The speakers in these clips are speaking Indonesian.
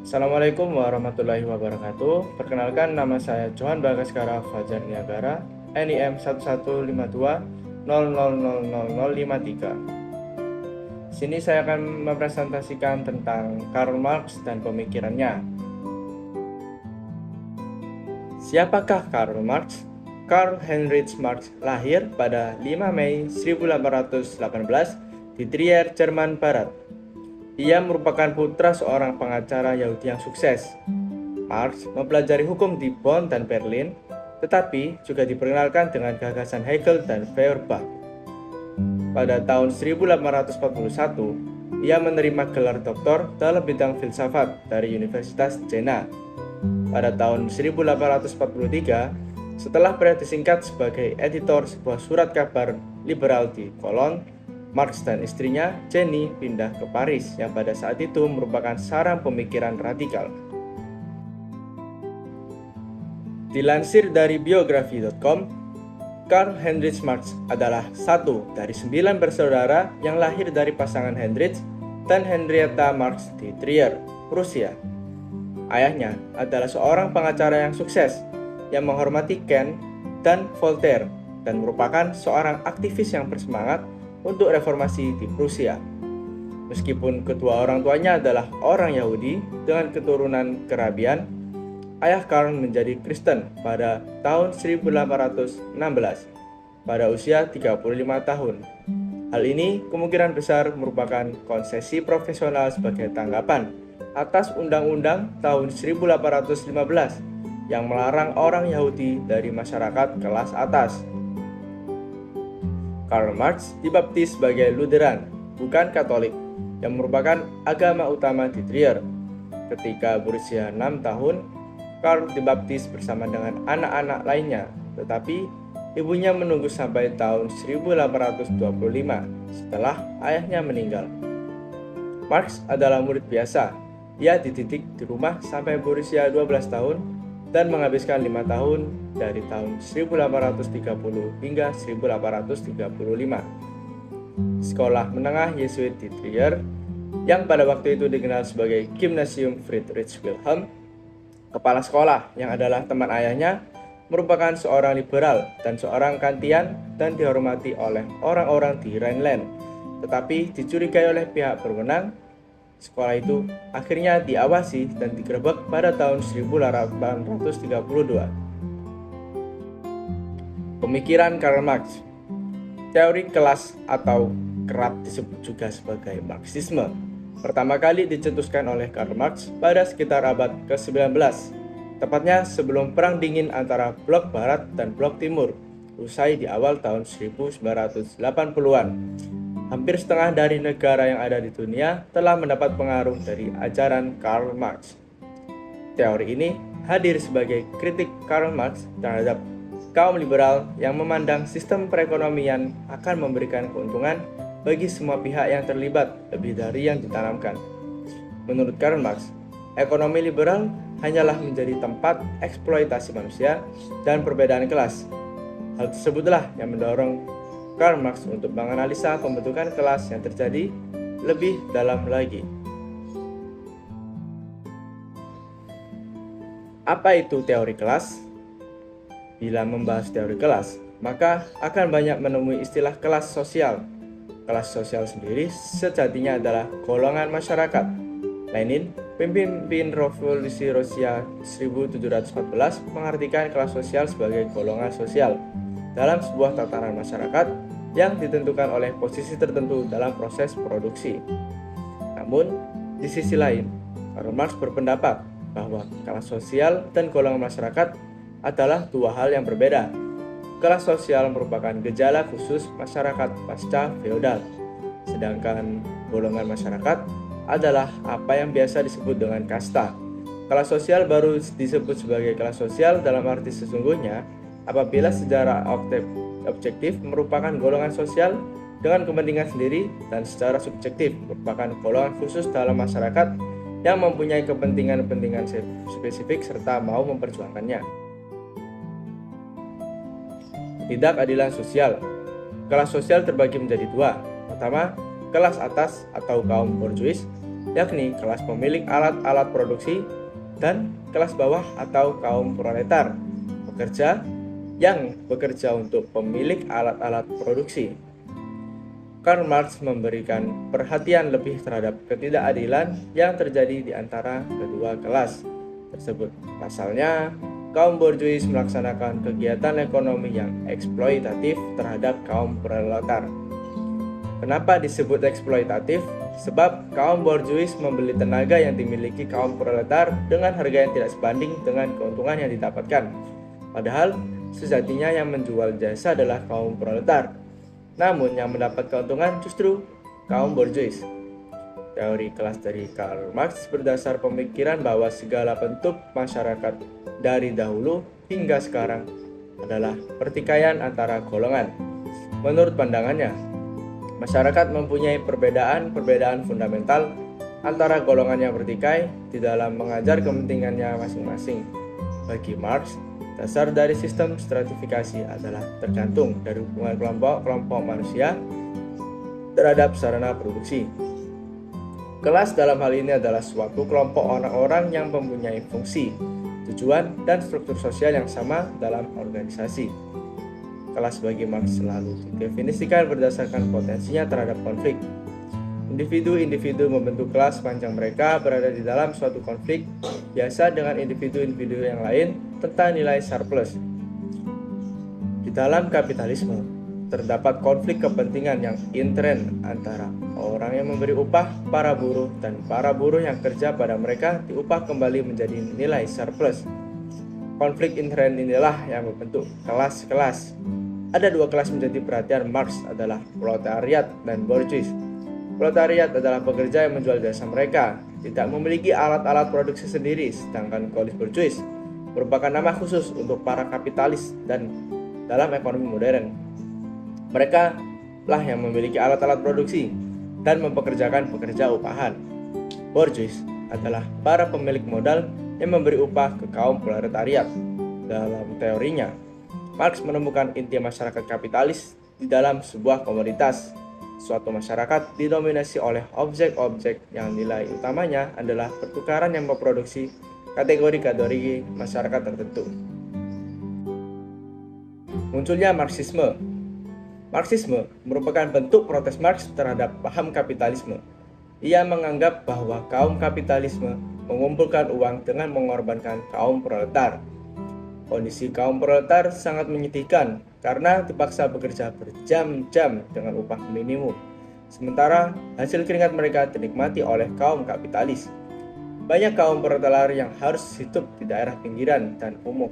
Assalamualaikum warahmatullahi wabarakatuh. Perkenalkan, nama saya Johan Bagaskara Fajar Niagara, NIM 115200000053. Sini saya akan mempresentasikan tentang Karl Marx dan pemikirannya. Siapakah Karl Marx? Karl Heinrich Marx lahir pada 5 Mei 1818 di Trier, Jerman Barat. Ia merupakan putra seorang pengacara Yahudi yang sukses. Marx mempelajari hukum di Bonn dan Berlin, tetapi juga diperkenalkan dengan gagasan Hegel dan Feuerbach. Pada tahun 1841, ia menerima gelar doktor dalam bidang filsafat dari Universitas Jena. Pada tahun 1843, setelah periode singkat sebagai editor sebuah surat kabar liberal di Cologne, Marx dan istrinya, Jenny, pindah ke Paris yang pada saat itu merupakan sarang pemikiran radikal. Dilansir dari biografi.com, Karl Heinrich Marx adalah satu dari 9 bersaudara yang lahir dari pasangan Heinrich dan Henrietta Marx di Trier, Rusia. Ayahnya adalah seorang pengacara yang sukses yang menghormati Kant dan Voltaire dan merupakan seorang aktivis yang bersemangat untuk reformasi di Prusia. Meskipun kedua orang tuanya adalah orang Yahudi dengan keturunan Karabian, ayah Karl menjadi Kristen pada tahun 1816 pada usia 35 tahun. Hal ini kemungkinan besar merupakan konsesi profesional sebagai tanggapan atas Undang-Undang tahun 1815 yang melarang orang Yahudi dari masyarakat kelas atas. Karl Marx dibaptis sebagai Lutheran, bukan Katolik, yang merupakan agama utama di Trier. Ketika berusia 6 tahun, Karl dibaptis bersama dengan anak-anak lainnya, tetapi ibunya menunggu sampai tahun 1825 setelah ayahnya meninggal. Marx adalah murid biasa. Ia dididik di rumah sampai berusia 12 tahun dan menghabiskan 5 tahun dari tahun 1830 hingga 1835. Sekolah menengah Yesuit di Trier, yang pada waktu itu dikenal sebagai Gymnasium Friedrich Wilhelm. Kepala sekolah, yang adalah teman ayahnya, merupakan seorang liberal dan seorang Kantian dan dihormati oleh orang-orang di Rhineland, tetapi dicurigai oleh pihak berwenang. Sekolah itu akhirnya diawasi dan digerebek pada tahun 1832. Pemikiran Karl Marx. Teori kelas atau kerap disebut juga sebagai Marxisme pertama kali dicetuskan oleh Karl Marx pada sekitar abad ke-19, tepatnya sebelum Perang Dingin antara Blok Barat dan Blok Timur, usai di awal tahun 1980-an. Hampir setengah dari negara yang ada di dunia telah mendapat pengaruh dari ajaran Karl Marx. Teori ini hadir sebagai kritik Karl Marx terhadap kaum liberal yang memandang sistem perekonomian akan memberikan keuntungan bagi semua pihak yang terlibat lebih dari yang ditanamkan. Menurut Karl Marx, ekonomi liberal hanyalah menjadi tempat eksploitasi manusia dan perbedaan kelas. Hal tersebutlah yang mendorong Karl Marx untuk menganalisa pembentukan kelas yang terjadi lebih dalam lagi. Apa itu teori kelas? Bila membahas teori kelas, maka akan banyak menemui istilah kelas sosial. Kelas sosial sendiri sejatinya adalah golongan masyarakat. Lenin, pemimpin revolusi Rusia 1714, mengartikan kelas sosial sebagai golongan sosial dalam sebuah tatanan masyarakat yang ditentukan oleh posisi tertentu dalam proses produksi. Namun, di sisi lain, Karl Marx berpendapat bahwa kelas sosial dan golongan masyarakat adalah dua hal yang berbeda. Kelas sosial merupakan gejala khusus masyarakat pasca feodal, sedangkan golongan masyarakat adalah apa yang biasa disebut dengan kasta. Kelas sosial baru disebut sebagai kelas sosial dalam arti sesungguhnya apabila secara objektif merupakan golongan sosial dengan kepentingan sendiri dan secara subjektif merupakan golongan khusus dalam masyarakat yang mempunyai kepentingan-kepentingan spesifik serta mau memperjuangkannya. Tidak keadilan sosial. Kelas sosial terbagi menjadi dua. Pertama, kelas atas atau kaum borjuis yakni kelas pemilik alat-alat produksi dan kelas bawah atau kaum proletar, pekerja yang bekerja untuk pemilik alat-alat produksi. Karl Marx memberikan perhatian lebih terhadap ketidakadilan yang terjadi di antara kedua kelas tersebut. Pasalnya, kaum borjuis melaksanakan kegiatan ekonomi yang eksploitatif terhadap kaum proletar. Kenapa disebut eksploitatif? Sebab kaum borjuis membeli tenaga yang dimiliki kaum proletar dengan harga yang tidak sebanding dengan keuntungan yang didapatkan. Padahal, sejatinya yang menjual jasa adalah kaum proletar. Namun yang mendapat keuntungan justru kaum borjuis. Teori kelas dari Karl Marx berdasar pemikiran bahwa segala bentuk masyarakat dari dahulu hingga sekarang adalah pertikaian antara golongan. Menurut pandangannya, masyarakat mempunyai perbedaan fundamental antara golongan yang bertikai di dalam mengajar kepentingannya masing-masing. Bagi Marx, dasar dari sistem stratifikasi adalah tergantung dari hubungan kelompok-kelompok manusia terhadap sarana produksi. Kelas dalam hal ini adalah suatu kelompok orang-orang yang mempunyai fungsi, tujuan, dan struktur sosial yang sama dalam organisasi. Kelas bagi Marx selalu didefinisikan berdasarkan potensinya terhadap konflik. Individu-individu membentuk kelas sepanjang mereka berada di dalam suatu konflik, biasa dengan individu-individu yang lain tentang nilai surplus. Di dalam kapitalisme, terdapat konflik kepentingan yang intern antara orang yang memberi upah, para buruh, dan para buruh yang kerja pada mereka diupah kembali menjadi nilai surplus. Konflik intern inilah yang membentuk kelas-kelas. Ada dua kelas menjadi perhatian Marx adalah proletariat dan borjuis. Proletariat adalah pekerja yang menjual jasa mereka, tidak memiliki alat-alat produksi sendiri, sedangkan kelas borjuis merupakan nama khusus untuk para kapitalis dan dalam ekonomi modern. Mereka lah yang memiliki alat-alat produksi dan mempekerjakan pekerja upahan. Borjuis adalah para pemilik modal yang memberi upah ke kaum proletariat. Dalam teorinya, Marx menemukan inti masyarakat kapitalis di dalam sebuah komoditas. Suatu masyarakat didominasi oleh objek-objek yang nilai utamanya adalah pertukaran yang memproduksi kategori-kategori masyarakat tertentu. Munculnya Marxisme. Marxisme merupakan bentuk protes Marx terhadap paham kapitalisme. Ia menganggap bahwa kaum kapitalisme mengumpulkan uang dengan mengorbankan kaum proletar. Kondisi kaum proletar sangat menyedihkan karena dipaksa bekerja berjam-jam dengan upah minimum. Sementara hasil keringat mereka dinikmati oleh kaum kapitalis. Banyak kaum proletar yang harus hidup di daerah pinggiran dan umum.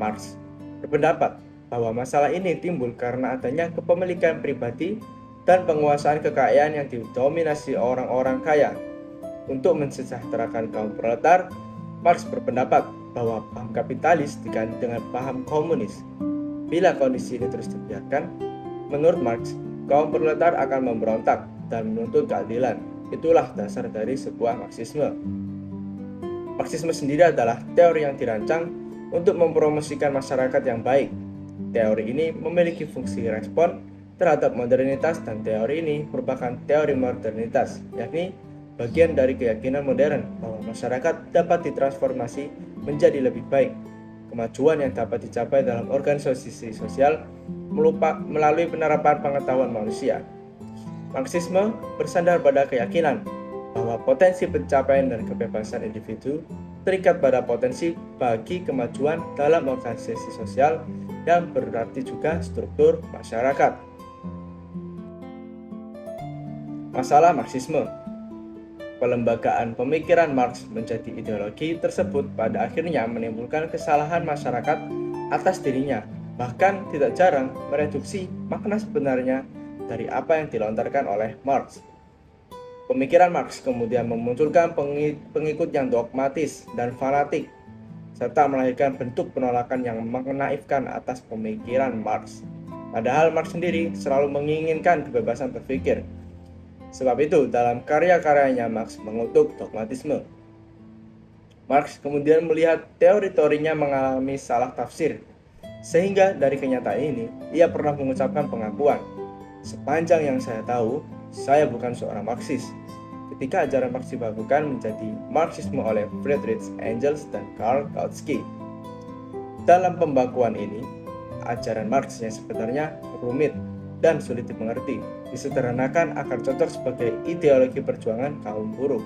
Marx berpendapat bahwa masalah ini timbul karena adanya kepemilikan pribadi dan penguasaan kekayaan yang didominasi orang-orang kaya. Untuk mensejahterakan kaum proletar, Marx berpendapat bahwa paham kapitalis diganti dengan paham komunis. Bila kondisi ini terus dibiarkan, menurut Marx, kaum proletar akan memberontak dan menuntut keadilan. Itulah dasar dari sebuah Marxisme. Marxisme sendiri adalah teori yang dirancang untuk mempromosikan masyarakat yang baik. Teori ini memiliki fungsi respon terhadap modernitas dan teori ini merupakan teori modernitas, yakni bagian dari keyakinan modern bahwa masyarakat dapat ditransformasi menjadi lebih baik. Kemajuan yang dapat dicapai dalam organisasi sosial melalui penerapan pengetahuan manusia. Marxisme bersandar pada keyakinan bahwa potensi pencapaian dan kebebasan individu terikat pada potensi bagi kemajuan dalam organisasi sosial yang berarti juga struktur masyarakat. Masalah Marxisme. Pelembagaan pemikiran Marx menjadi ideologi tersebut pada akhirnya menimbulkan kesalahan masyarakat atas dirinya, bahkan tidak jarang mereduksi makna sebenarnya dari apa yang dilontarkan oleh Marx. Pemikiran Marx kemudian memunculkan pengikut yang dogmatis dan fanatik, serta melahirkan bentuk penolakan yang menaifkan atas pemikiran Marx. Padahal Marx sendiri selalu menginginkan kebebasan berpikir. Sebab itu, dalam karya-karyanya Marx mengutuk dogmatisme. Marx kemudian melihat teori-teorinya mengalami salah tafsir, sehingga dari kenyataan ini, ia pernah mengucapkan pengakuan, "Sepanjang yang saya tahu, saya bukan seorang Marxis." ketika ajaran Marx dibakukan menjadi Marxisme oleh Friedrich Engels dan Karl Kautsky. Dalam pembakuan ini, ajaran Marx yang sebenarnya rumit dan sulit dimengerti disederhanakan agar cocok sebagai ideologi perjuangan kaum buruh.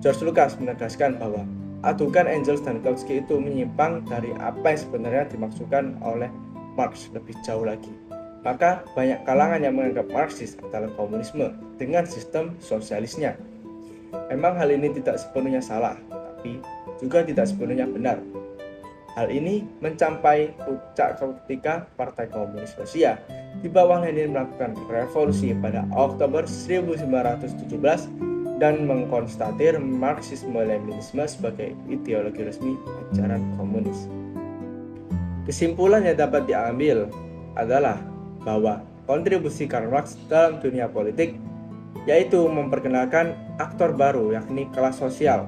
George Lucas menegaskan bahwa adukan Engels dan Kautsky itu menyimpang dari apa yang sebenarnya dimaksudkan oleh Marx lebih jauh lagi. Maka banyak kalangan yang menganggap Marxis adalah komunisme dengan sistem sosialisnya. Memang hal ini tidak sepenuhnya salah, tapi juga tidak sepenuhnya benar. Hal ini mencapai puncak ketika Partai Komunis Rusia di bawah Lenin melakukan revolusi pada Oktober 1917 dan mengkonstatir Marxisme-Leninisme sebagai ideologi resmi ajaran komunis. Kesimpulan yang dapat diambil adalah bahwa kontribusi Karl Marx dalam dunia politik yaitu memperkenalkan aktor baru yakni kelas sosial.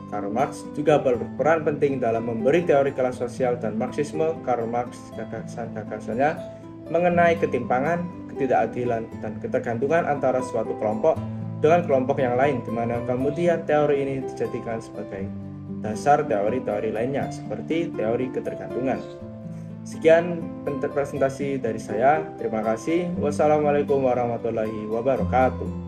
Karl Marx juga berperan penting dalam memberi teori kelas sosial dan Marxisme. Karl Marx gagasan-gagasannya mengenai ketimpangan, ketidakadilan, dan ketergantungan antara suatu kelompok dengan kelompok yang lain, di mana kemudian teori ini dijadikan sebagai dasar teori-teori lainnya seperti teori ketergantungan. Sekian presentasi dari saya. Terima kasih. Wassalamualaikum warahmatullahi wabarakatuh.